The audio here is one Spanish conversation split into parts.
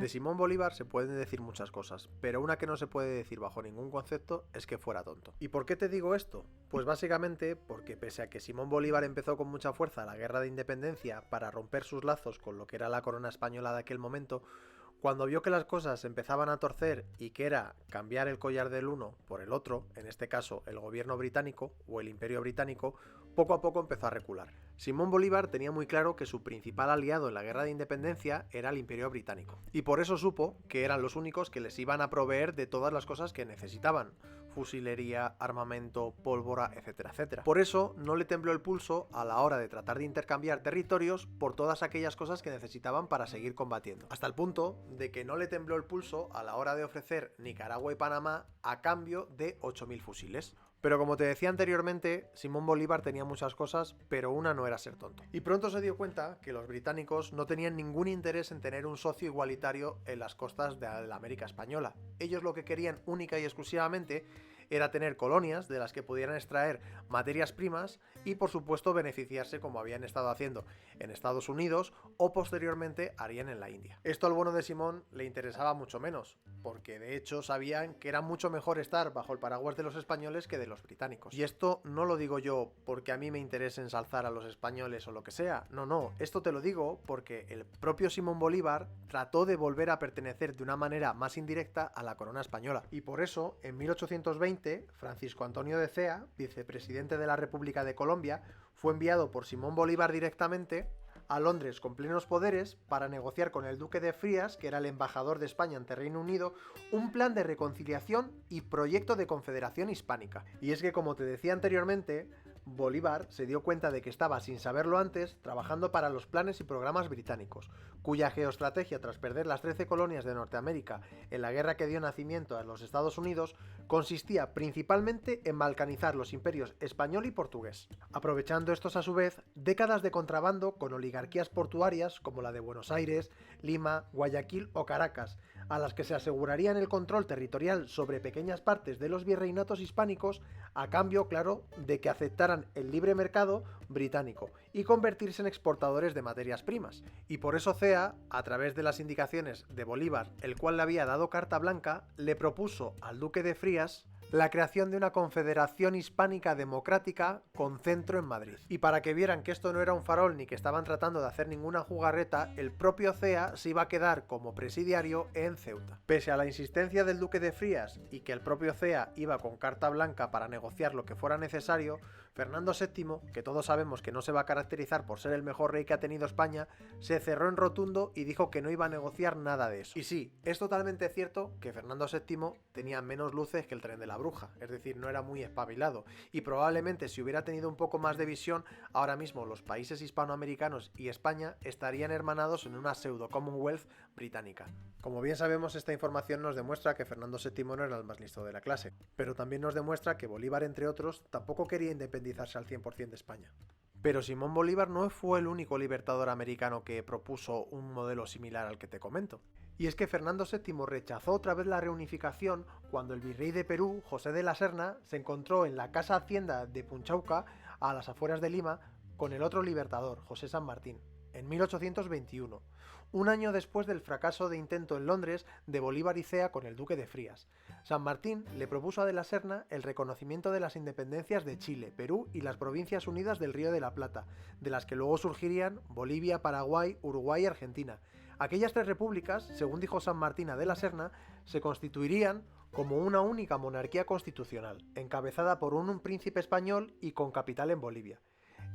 De Simón Bolívar se pueden decir muchas cosas, pero una que no se puede decir bajo ningún concepto es que fuera tonto. ¿Y por qué te digo esto? Pues básicamente porque pese a que Simón Bolívar empezó con mucha fuerza la guerra de independencia para romper sus lazos con lo que era la corona española de aquel momento, cuando vio que las cosas empezaban a torcer y que era cambiar el collar del uno por el otro, en este caso el gobierno británico o el imperio británico, poco a poco empezó a recular. Simón Bolívar tenía muy claro que su principal aliado en la guerra de independencia era el imperio británico, y por eso supo que eran los únicos que les iban a proveer de todas las cosas que necesitaban: fusilería, armamento, pólvora, etcétera, etcétera. Por eso no le tembló el pulso a la hora de tratar de intercambiar territorios por todas aquellas cosas que necesitaban para seguir combatiendo, hasta el punto de que no le tembló el pulso a la hora de ofrecer Nicaragua y Panamá a cambio de 8.000 fusiles. Pero como te decía anteriormente, Simón Bolívar tenía muchas cosas, pero una no era ser tonto. Y pronto se dio cuenta que los británicos no tenían ningún interés en tener un socio igualitario en las costas de la América española. Ellos lo que querían única y exclusivamente era tener colonias de las que pudieran extraer materias primas y por supuesto beneficiarse como habían estado haciendo en Estados Unidos o posteriormente harían en la India. Esto al bueno de Simón le interesaba mucho menos, porque de hecho sabían que era mucho mejor estar bajo el paraguas de los españoles que de los británicos. Y esto no lo digo yo porque a mí me interese ensalzar a los españoles o lo que sea, no, esto te lo digo porque el propio Simón Bolívar trató de volver a pertenecer de una manera más indirecta a la corona española, y por eso en 1820 Francisco Antonio de Cea, vicepresidente de la República de Colombia, fue enviado por Simón Bolívar directamente a Londres con plenos poderes para negociar con el duque de Frías, que era el embajador de España ante Reino Unido, un plan de reconciliación y proyecto de confederación hispánica. Y es que, como te decía anteriormente, Bolívar se dio cuenta de que estaba, sin saberlo antes, trabajando para los planes y programas británicos, cuya geoestrategia tras perder las 13 colonias de Norteamérica en la guerra que dio nacimiento a los Estados Unidos consistía principalmente en balcanizar los imperios español y portugués, aprovechando estos a su vez décadas de contrabando con oligarquías portuarias como la de Buenos Aires, Lima, Guayaquil o Caracas, a las que se asegurarían el control territorial sobre pequeñas partes de los virreinatos hispánicos a cambio, claro, de que aceptaran el libre mercado británico y convertirse en exportadores de materias primas. Y por eso Cea, a través de las indicaciones de Bolívar, el cual le había dado carta blanca, le propuso al duque de Frías la creación de una confederación hispánica democrática con centro en Madrid. Y para que vieran que esto no era un farol ni que estaban tratando de hacer ninguna jugarreta, el propio Cea se iba a quedar como presidiario en Ceuta. Pese a la insistencia del duque de Frías y que el propio Cea iba con carta blanca para negociar lo que fuera necesario, Fernando VII, que todos sabemos que no se va a caracterizar por ser el mejor rey que ha tenido España, se cerró en rotundo y dijo que no iba a negociar nada de eso. Y sí, es totalmente cierto que Fernando VII tenía menos luces que el tren de la bruja, es decir, no era muy espabilado, y probablemente si hubiera tenido un poco más de visión, ahora mismo los países hispanoamericanos y España estarían hermanados en una pseudo Commonwealth británica. Como bien sabemos, esta información nos demuestra que Fernando VII no era el más listo de la clase, pero también nos demuestra que Bolívar, entre otros, tampoco quería independizarse al 100% de España. Pero Simón Bolívar no fue el único libertador americano que propuso un modelo similar al que te comento. Y es que Fernando VII rechazó otra vez la reunificación cuando el virrey de Perú, José de la Serna, se encontró en la casa hacienda de Punchauca, a las afueras de Lima, con el otro libertador, José San Martín, en 1821, un año después del fracaso de intento en Londres de Bolívar y Cea con el duque de Frías. San Martín le propuso a de la Serna el reconocimiento de las independencias de Chile, Perú y las Provincias Unidas del Río de la Plata, de las que luego surgirían Bolivia, Paraguay, Uruguay y Argentina. Aquellas tres repúblicas, según dijo San Martín a de la Serna, se constituirían como una única monarquía constitucional, encabezada por un príncipe español y con capital en Bolivia.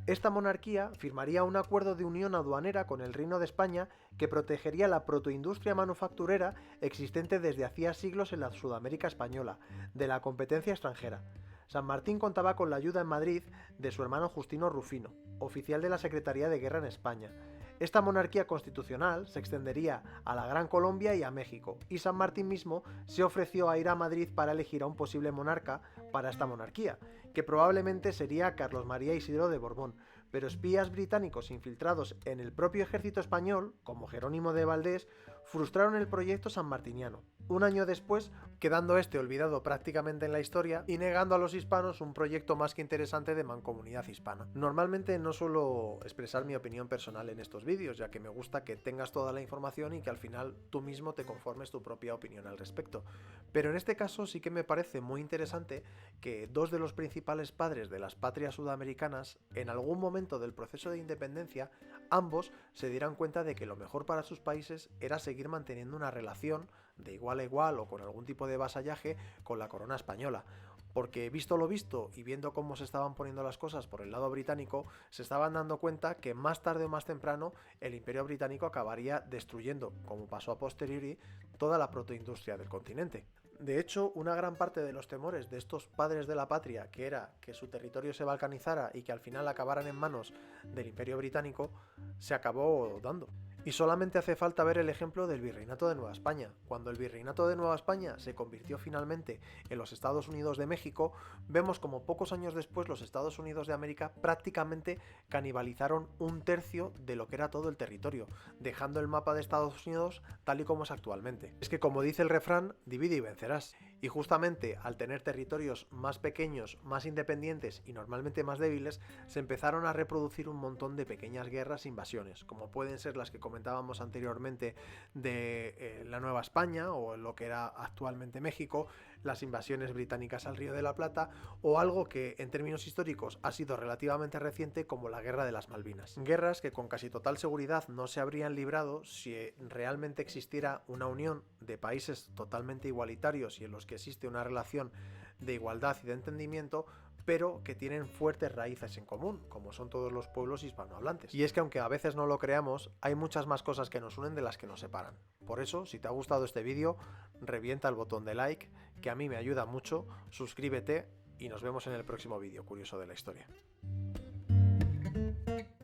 Esta monarquía firmaría un acuerdo de unión aduanera con el Reino de España que protegería la protoindustria manufacturera existente desde hacía siglos en la Sudamérica española, de la competencia extranjera. San Martín contaba con la ayuda en Madrid de su hermano Justino Rufino, oficial de la Secretaría de Guerra en España. Esta monarquía constitucional se extendería a la Gran Colombia y a México, y San Martín mismo se ofreció a ir a Madrid para elegir a un posible monarca para esta monarquía, que probablemente sería Carlos María Isidro de Borbón, pero espías británicos infiltrados en el propio ejército español, como Jerónimo de Valdés, frustraron el proyecto sanmartiniano. un año después, quedando este olvidado prácticamente en la historia y negando a los hispanos un proyecto más que interesante de mancomunidad hispana. Normalmente no suelo expresar mi opinión personal en estos vídeos, ya que me gusta que tengas toda la información y que al final tú mismo te conformes tu propia opinión al respecto. Pero en este caso sí que me parece muy interesante que dos de los principales padres de las patrias sudamericanas, en algún momento del proceso de independencia, ambos se dieran cuenta de que lo mejor para sus países era seguir manteniendo una relación de igual a igual o con algún tipo de vasallaje con la corona española. Porque visto lo visto y viendo cómo se estaban poniendo las cosas por el lado británico, se estaban dando cuenta que más tarde o más temprano el imperio británico acabaría destruyendo, como pasó a posteriori, toda la protoindustria del continente. De hecho, una gran parte de los temores de estos padres de la patria, que era que su territorio se balcanizara y que al final acabaran en manos del imperio británico, se acabó dando. Y solamente hace falta ver el ejemplo del Virreinato de Nueva España. Cuando el Virreinato de Nueva España se convirtió finalmente en los Estados Unidos de México, vemos como pocos años después los Estados Unidos de América prácticamente canibalizaron un tercio de lo que era todo el territorio, dejando el mapa de Estados Unidos tal y como es actualmente. Es que como dice el refrán, divide y vencerás. Y justamente al tener territorios más pequeños, más independientes y normalmente más débiles, se empezaron a reproducir un montón de pequeñas guerras e invasiones, como pueden ser las que comentábamos anteriormente de la Nueva España o lo que era actualmente México, las invasiones británicas al Río de la Plata o algo que en términos históricos ha sido relativamente reciente como la Guerra de las Malvinas. Guerras que con casi total seguridad no se habrían librado si realmente existiera una unión de países totalmente igualitarios y en los que existe una relación de igualdad y de entendimiento, pero que tienen fuertes raíces en común, como son todos los pueblos hispanohablantes. Y es que aunque a veces no lo creamos, hay muchas más cosas que nos unen de las que nos separan. Por eso, si te ha gustado este vídeo, revienta el botón de like, que a mí me ayuda mucho, suscríbete y nos vemos en el próximo vídeo curioso de la historia.